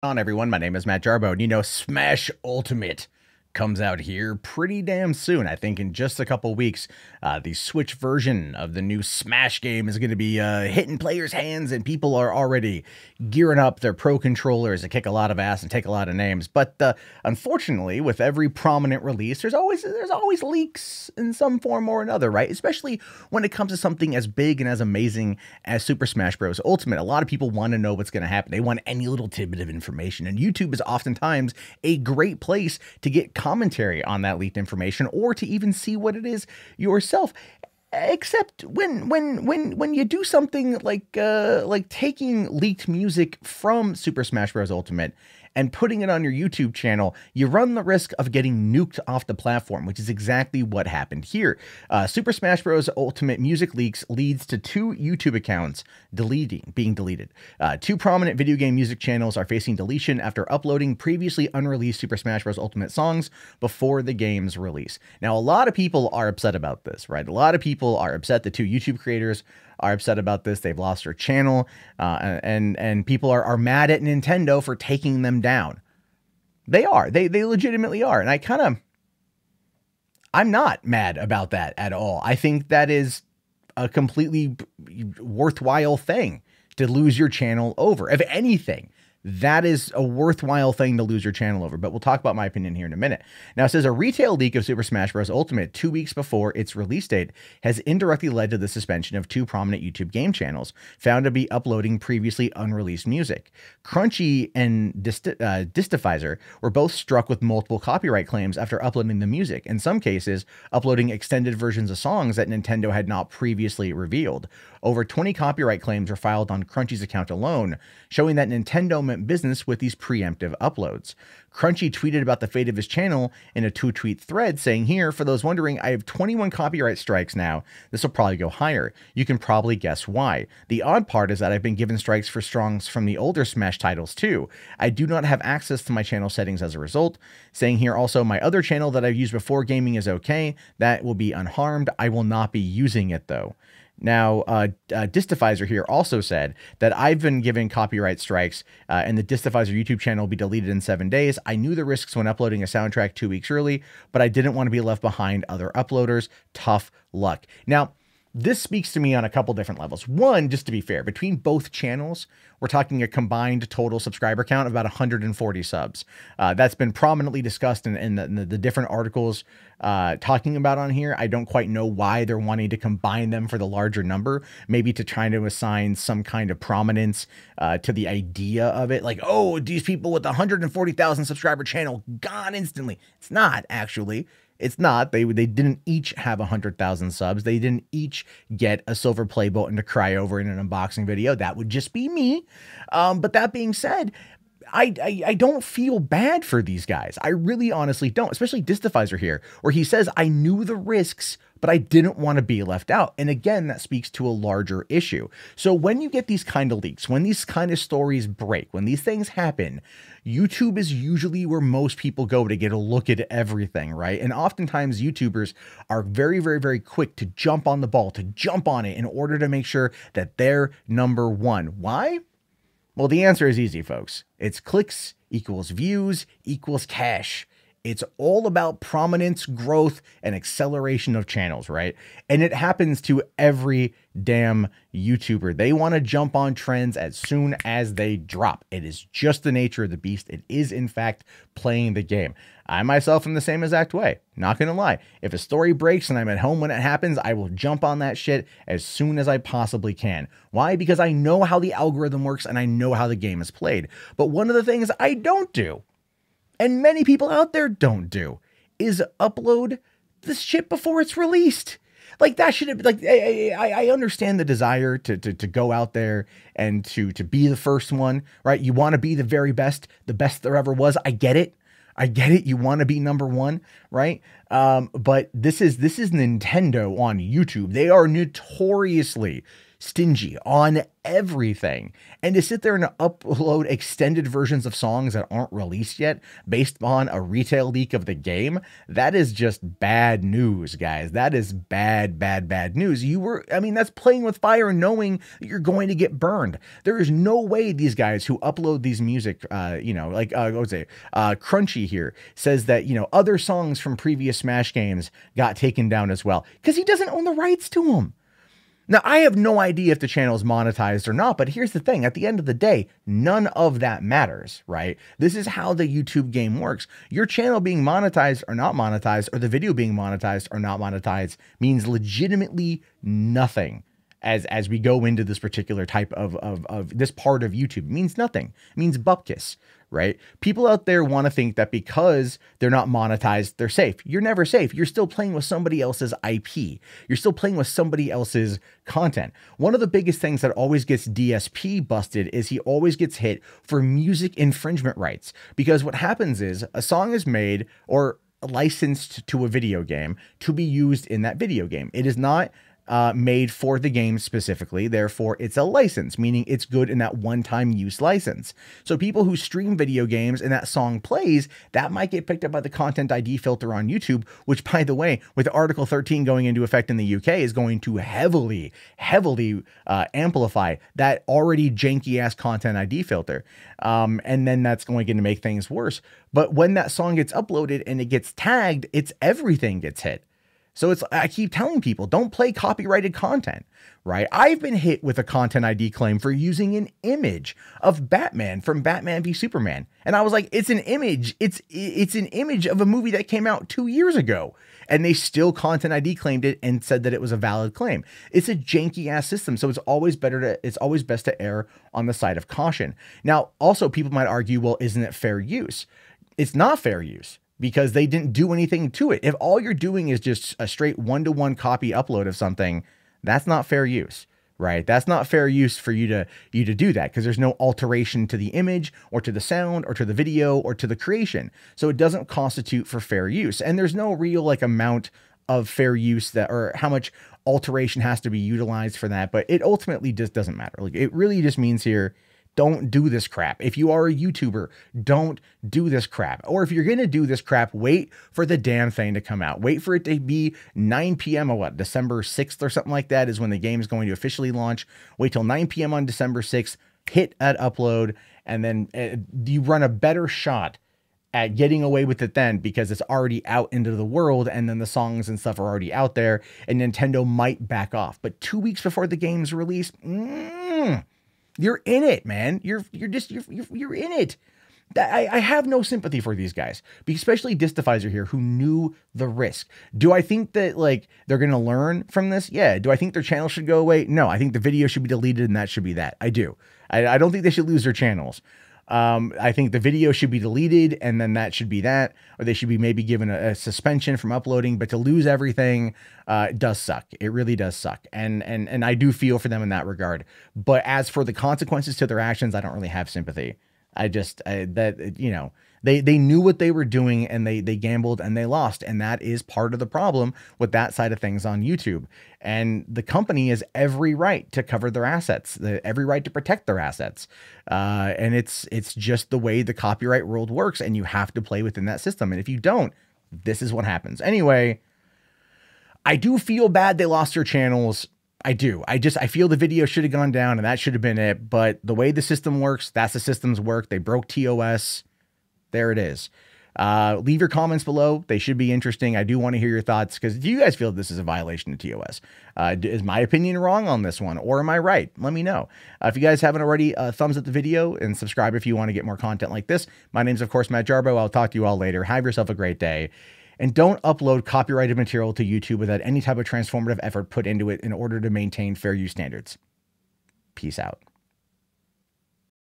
On everyone, my name is Matt Jarbo, and you know Smash Ultimate comes out here pretty damn soon. I think in just a couple weeks, the Switch version of the new Smash game is going to be hitting players' hands, and people are already gearing up their pro controllers to kick a lot of ass and take a lot of names. But unfortunately, with every prominent release, there's always leaks in some form or another, right? Especially when it comes to something as big and as amazing as Super Smash Bros. Ultimate. A lot of people want to know what's going to happen. They want any little tidbit of information, and YouTube is oftentimes a great place to get commentary on that leaked information or to even see what it is yourself. Except when you do something like taking leaked music from Super Smash Bros. Ultimate and putting it on your YouTube channel, you run the risk of getting nuked off the platform, which is exactly what happened here. Super Smash Bros. Ultimate music leaks leads to 2 YouTube accounts being deleted. 2 prominent video game music channels are facing deletion after uploading previously unreleased Super Smash Bros. Ultimate songs before the game's release. Now, a lot of people are upset about this, right? A lot of people are upset. The 2 YouTube creators are upset about this. They've lost their channel, and people are mad at Nintendo for taking them down. They are. They legitimately are. And I'm not mad about that at all. I think that is a completely worthwhile thing to lose your channel over. If anything, that is a worthwhile thing to lose your channel over, but we'll talk about my opinion here in a minute. Now, it says a retail leak of Super Smash Bros. Ultimate 2 weeks before its release date has indirectly led to the suspension of 2 prominent YouTube game channels found to be uploading previously unreleased music. Crunchy and Distifizer were both struck with multiple copyright claims after uploading the music, in some cases uploading extended versions of songs that Nintendo had not previously revealed. Over 20 copyright claims were filed on Crunchy's account alone, showing that Nintendo meant business with these preemptive uploads. Crunchy tweeted about the fate of his channel in a 2-tweet thread, saying here, for those wondering, I have 21 copyright strikes now. This will probably go higher. You can probably guess why. The odd part is that I've been given strikes for songs from the older Smash titles too. I do not have access to my channel settings as a result. Saying here also, my other channel that I've used before gaming is okay. That will be unharmed. I will not be using it though. Now, Distifizer here also said that I've been given copyright strikes and the Distifizer YouTube channel will be deleted in 7 days. I knew the risks when uploading a soundtrack 2 weeks early, but I didn't want to be left behind other uploaders. Tough luck. Now, this speaks to me on a couple different levels. One, just to be fair, between both channels, we're talking a combined total subscriber count of about 140 subs. That's been prominently discussed in the different articles talking about on here. I don't quite know why they're wanting to combine them for the larger number, maybe to try to assign some kind of prominence to the idea of it. Like, oh, these people with the 140,000 subscriber channel gone instantly. It's not actually. It's not. They didn't each have 100,000 subs. They didn't each get a silver play button to cry over in an unboxing video. That would just be me. But that being said, I don't feel bad for these guys. I really honestly don't, especially Distifizer here, where he says, I knew the risks, but I didn't want to be left out. And again, that speaks to a larger issue. So when you get these kind of leaks, when these kind of stories break, when these things happen, YouTube is usually where most people go to get a look at everything, right? And oftentimes YouTubers are very, very, very quick to jump on the ball, to jump on it in order to make sure that they're number one. Why? Well, the answer is easy, folks. It's clicks equals views equals cash. It's all about prominence, growth, and acceleration of channels, right? And it happens to every damn YouTuber. They want to jump on trends as soon as they drop. It is just the nature of the beast. It is, in fact, playing the game. I myself am the same exact way. Not going to lie. If a story breaks and I'm at home when it happens, I will jump on that shit as soon as I possibly can. Why? Because I know how the algorithm works and I know how the game is played. But one of the things I don't do, and many people out there don't do, is upload this shit before it's released. Like that should have, like, I understand the desire to go out there and to be the first one, right? You want to be the very best, the best there ever was. I get it. I get it. You want to be number one, right? But this is Nintendo on YouTube. They are notoriously stingy on everything. And to sit there and upload extended versions of songs that aren't released yet based on a retail leak of the game, that is just bad news, guys. That is bad, bad, bad news. That's playing with fire knowing that you're going to get burned. There is no way these guys who upload these music, Crunchy here says that, other songs from previous Smash games got taken down as well because he doesn't own the rights to them. Now, I have no idea if the channel is monetized or not, but here's the thing. At the end of the day, none of that matters, right? This is how the YouTube game works. Your channel being monetized or not monetized, or the video being monetized or not monetized, means legitimately nothing as we go into this particular type of this part of YouTube. It means nothing. It means bupkis, right? People out there want to think that because they're not monetized, they're safe. You're never safe. You're still playing with somebody else's IP. You're still playing with somebody else's content. One of the biggest things that always gets DSP busted is he always gets hit for music infringement rights. Because what happens is a song is made or licensed to a video game to be used in that video game. It is not made for the game specifically. Therefore, it's a license, meaning it's good in that one-time use license. So people who stream video games and that song plays, that might get picked up by the Content ID filter on YouTube, which, by the way, with Article 13 going into effect in the UK, is going to heavily amplify that already janky-ass Content ID filter. And then that's going to make things worse. But when that song gets uploaded and it gets tagged, everything gets hit. So I keep telling people, don't play copyrighted content, right? I've been hit with a Content ID claim for using an image of Batman from Batman v Superman. And I was like, it's an image. It's an image of a movie that came out 2 years ago. And they still Content ID claimed it and said that it was a valid claim. It's a janky ass system. So it's always best to err on the side of caution. Now, also people might argue, well, isn't it fair use? It's not fair use, because they didn't do anything to it. If all you're doing is just a straight one-to-one copy upload of something, that's not fair use, right? That's not fair use for you to do that, because there's no alteration to the image or to the sound or to the video or to the creation. So it doesn't constitute for fair use. And there's no real amount of fair use or how much alteration has to be utilized for that. But it ultimately just doesn't matter. It really just means here, don't do this crap. If you are a YouTuber, don't do this crap. Or if you're going to do this crap, wait for the damn thing to come out. Wait for it to be 9 p.m. or December 6th or something like that is when the game is going to officially launch. Wait till 9 p.m. on December 6th, hit that upload, and then you run a better shot at getting away with it then, because it's already out into the world, and then the songs and stuff are already out there, and Nintendo might back off. But 2 weeks before the game's released, you're in it, man. You're in it. I have no sympathy for these guys, especially Distifizer here, who knew the risk. Do I think that they're going to learn from this? Yeah. Do I think their channel should go away? No, I think the video should be deleted and that should be that. I do. I don't think they should lose their channels. I think the video should be deleted and then that should be that, or they should be maybe given a suspension from uploading, but to lose everything, does suck. It really does suck. And I do feel for them in that regard. But as for the consequences to their actions, I don't really have sympathy. They knew what they were doing and they gambled and they lost. And that is part of the problem with that side of things on YouTube. And the company has every right to cover their assets, every right to protect their assets. And it's just the way the copyright world works, and you have to play within that system. And if you don't, this is what happens. Anyway, I do feel bad they lost their channels. I do. I feel the video should have gone down and that should have been it. But the way the system works, that's the system's work. They broke TOS. There it is. Leave your comments below. They should be interesting. I do want to hear your thoughts, because do you guys feel this is a violation of TOS? Is my opinion wrong on this one, or am I right? Let me know. If you guys haven't already, thumbs up the video and subscribe if you want to get more content like this. My name's, of course, Matt Jarboe. I'll talk to you all later. Have yourself a great day. And don't upload copyrighted material to YouTube without any type of transformative effort put into it in order to maintain fair use standards. Peace out.